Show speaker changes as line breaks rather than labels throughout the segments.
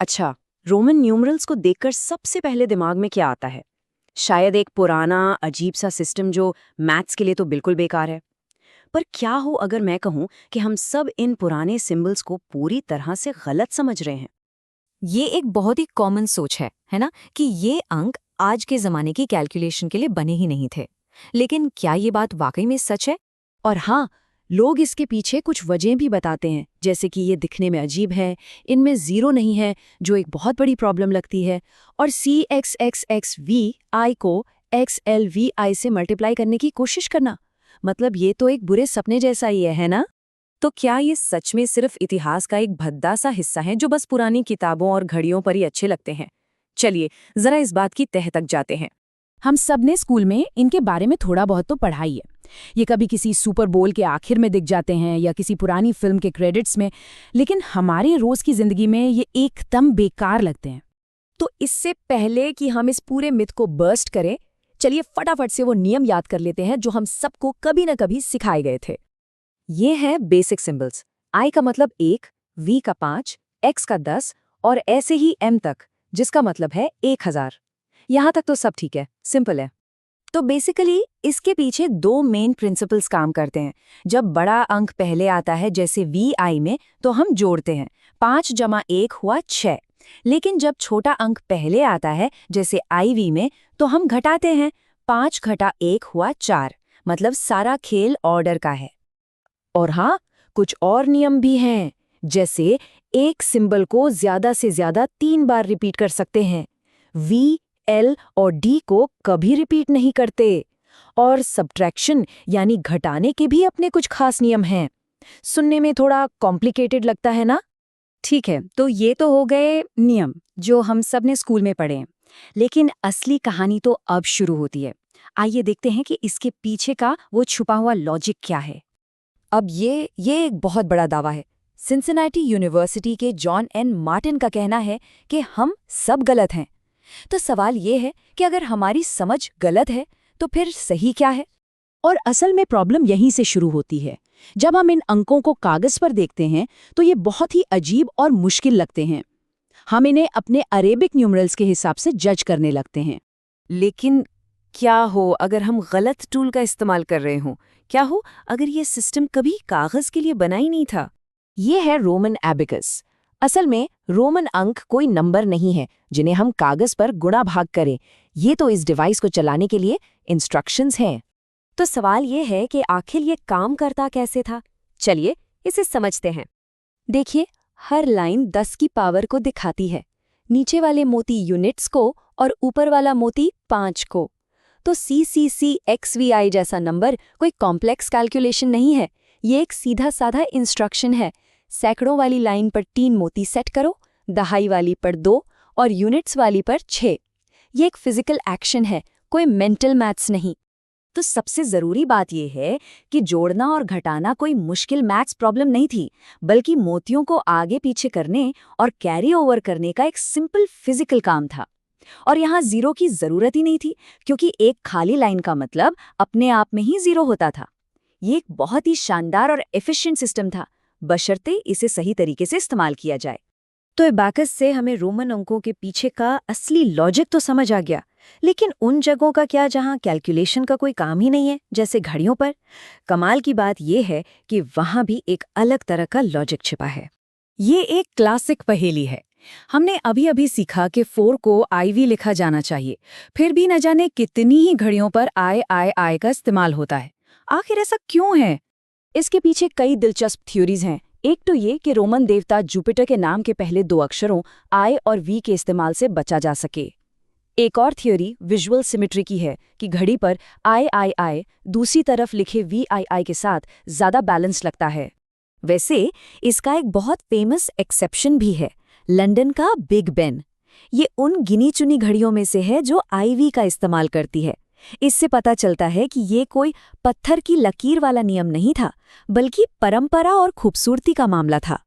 अच्छा, Roman numerals को देखकर सबसे पहले दिमाग में क्या आता है? शायद एक पुराना अजीब सा सिस्टम जो मैथ्स के लिए तो बिल्कुल बेकार है। पर क्या हो अगर मैं कहूं कि हम सब इन पुराने सिंबल्स को पूरी तरह से गलत समझ रहे हैं?
ये एक बहुत ही कॉमन सोच है ना, कि ये अंक आज के ज़माने की कैलकुलेशन के लिए बने ही नहीं थे। लेकिन क्या ये बात वाकई में सच है?
और हाँ, लोग इसके पीछे कुछ वजह भी बताते हैं, जैसे कि ये दिखने में अजीब है, इनमें जीरो नहीं है, जो एक बहुत बड़ी प्रॉब्लम लगती है, और CXXXVI को XLVI से मल्टीप्लाई करने की कोशिश करना। मतलब ये तो एक बुरे सपने जैसा ही है ना?
तो क्या ये सच में सिर्फ इतिहास का एक भद्दा सा हिस्सा है जो बस पुरानी किताबों और घड़ियों पर ही अच्छे लगते हैं? चलिए जरा इस बात की तह तक जाते हैं।
हम सब ने स्कूल में इनके बारे में थोड़ा बहुत तो पढ़ा ही है। ये कभी किसी सुपर बोल के आखिर में दिख जाते हैं या किसी पुरानी फिल्म के क्रेडिट्स में, लेकिन हमारे रोज की जिंदगी में ये एकदम बेकार लगते हैं। तो इससे पहले कि हम इस पूरे मिथ को बर्स्ट करें, चलिए फटाफट से वो नियम याद कर लेते हैं जो हम सबको कभी न कभी सिखाए गए थे।
ये है बेसिक सिंबल्स। आई का मतलब 1, वी का 5, एक्स का 10 और ऐसे ही एम तक, जिसका मतलब है 1000। यहाँ तक तो सब ठीक है, सिंपल है।
तो बेसिकली इसके पीछे दो मेन प्रिंसिपल्स काम करते हैं। जब बड़ा अंक पहले आता है जैसे VI में, तो हम जोड़ते हैं, 5 जमा 1 हुआ 6। लेकिन जब छोटा अंक पहले आता है जैसे IV में, तो हम घटाते हैं, 5 घटा 1 हुआ 4। मतलब सारा खेल ऑर्डर का है। और हाँ, कुछ और नियम भी हैं, जैसे एक सिंबल को ज्यादा से ज्यादा 3 बार रिपीट कर सकते हैं, V, L और D को कभी रिपीट नहीं करते। और सब्ट्रैक्शन यानी घटाने के भी अपने कुछ खास नियम हैं। सुनने में थोड़ा कॉम्प्लिकेटेड लगता है ना?
ठीक है, तो ये तो हो गए नियम जो हम सब ने स्कूल में पढ़े हैं। लेकिन असली कहानी तो अब शुरू होती है। आइए देखते हैं कि इसके पीछे का वो छुपा हुआ लॉजिक क्या है। अब ये एक बहुत बड़ा दावा है। सिंसिनाटी यूनिवर्सिटी के जॉन एन मार्टिन का कहना है कि हम सब गलत हैं। तो सवाल ये है कि अगर हमारी समझ गलत है तो फिर सही क्या है?
और असल में प्रॉब्लम यहीं से शुरू होती है। जब हम इन अंकों को कागज पर देखते हैं तो ये बहुत ही अजीब और मुश्किल लगते हैं। हम इन्हें अपने अरेबिक न्यूमरल्स के हिसाब से जज करने लगते हैं।
लेकिन क्या हो अगर हम गलत टूल का इस्तेमाल कर रहे हों? क्या हो अगर ये सिस्टम कभी कागज के लिए बना ही नहीं था?
ये है रोमन एबिकस। असल में रोमन अंक कोई नंबर नहीं है जिन्हें हम कागज पर गुणा भाग करें। ये तो इस डिवाइस को चलाने के लिए इंस्ट्रक्शंस हैं।
तो सवाल ये है कि आखिर ये काम करता कैसे था? चलिए इसे समझते हैं। देखिए, हर लाइन 10 की पावर को दिखाती है। नीचे वाले मोती यूनिट्स को और ऊपर वाला मोती 5 को। तो CCCXVI जैसा नंबर कोई कॉम्प्लेक्स कैलकुलेशन नहीं है। ये एक सीधा साधा इंस्ट्रक्शन है। सैकड़ों वाली लाइन पर 3 मोती सेट करो, दहाई वाली पर 2 और यूनिट्स वाली पर 6। ये एक फिजिकल एक्शन है, कोई मेंटल मैथ्स नहीं। तो सबसे जरूरी बात यह है कि जोड़ना और घटाना कोई मुश्किल मैथ्स प्रॉब्लम नहीं थी, बल्कि मोतियों को आगे पीछे करने और कैरी ओवर करने का एक सिंपल फिजिकल काम था। और यहाँ जीरो की जरूरत ही नहीं थी, क्योंकि एक खाली लाइन का मतलब अपने आप में ही जीरो होता था। ये एक बहुत ही शानदार और एफिशिएंट सिस्टम था, बशर्ते इसे सही तरीके से इस्तेमाल किया जाए। तो एबाकस से हमें रोमन अंकों के पीछे का असली लॉजिक तो समझ आ गया, लेकिन उन जगहों का क्या जहां कैलकुलेशन का कोई काम ही नहीं है, जैसे घड़ियों पर? कमाल की बात यह है कि वहां भी एक अलग तरह का लॉजिक छिपा है।
ये एक क्लासिक पहेली है। हमने अभी अभी सीखा कि 4 को IV लिखा जाना चाहिए, फिर भी न जाने कितनी ही घड़ियों पर I का इस्तेमाल होता है। आखिर ऐसा क्यों है? इसके पीछे कई दिलचस्प थ्योरीज हैं। एक तो ये कि रोमन देवता जुपिटर के नाम के पहले 2 अक्षरों I और V के इस्तेमाल से बचा जा सके। एक और थ्योरी विजुअल सिमेट्री की है कि घड़ी पर I दूसरी तरफ लिखे VI के साथ ज्यादा बैलेंस लगता है। वैसे इसका एक बहुत फेमस एक्सेप्शन भी है, लंदन का बिग बेन। ये उन गिनी चुनी घड़ियों में से है जो IV का इस्तेमाल करती है। इससे पता चलता है कि ये कोई पत्थर की लकीर वाला नियम नहीं था, बल्कि परंपरा और खूबसूरती का मामला था।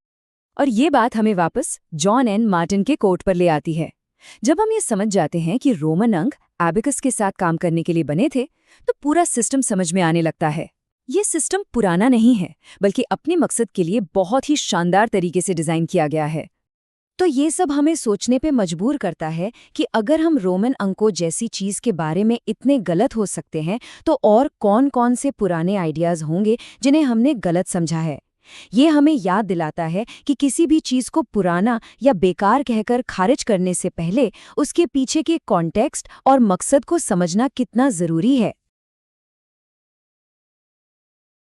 और ये बात हमें वापस जॉन एन मार्टिन के कोट पर ले आती है। जब हम ये समझ जाते हैं कि रोमन अंक एबेकस के साथ काम करने के लिए बने थे, तो पूरा सिस्टम समझ में आने लगता है। ये सिस्टम पुराना नहीं है, बल्कि अपने मकसद के लिए बहुत ही शानदार तरीके से डिजाइन किया गया है।
तो ये सब हमें सोचने पे मजबूर करता है कि अगर हम रोमन अंकों जैसी चीज के बारे में इतने गलत हो सकते हैं, तो और कौन-कौन से पुराने आइडियाज होंगे जिन्हें हमने गलत समझा है। ये हमें याद दिलाता है कि किसी भी चीज को पुराना या बेकार कहकर खारिज करने से पहले उसके पीछे के कॉन्टेक्स्ट और मकसद को समझना कितना जरूरी है।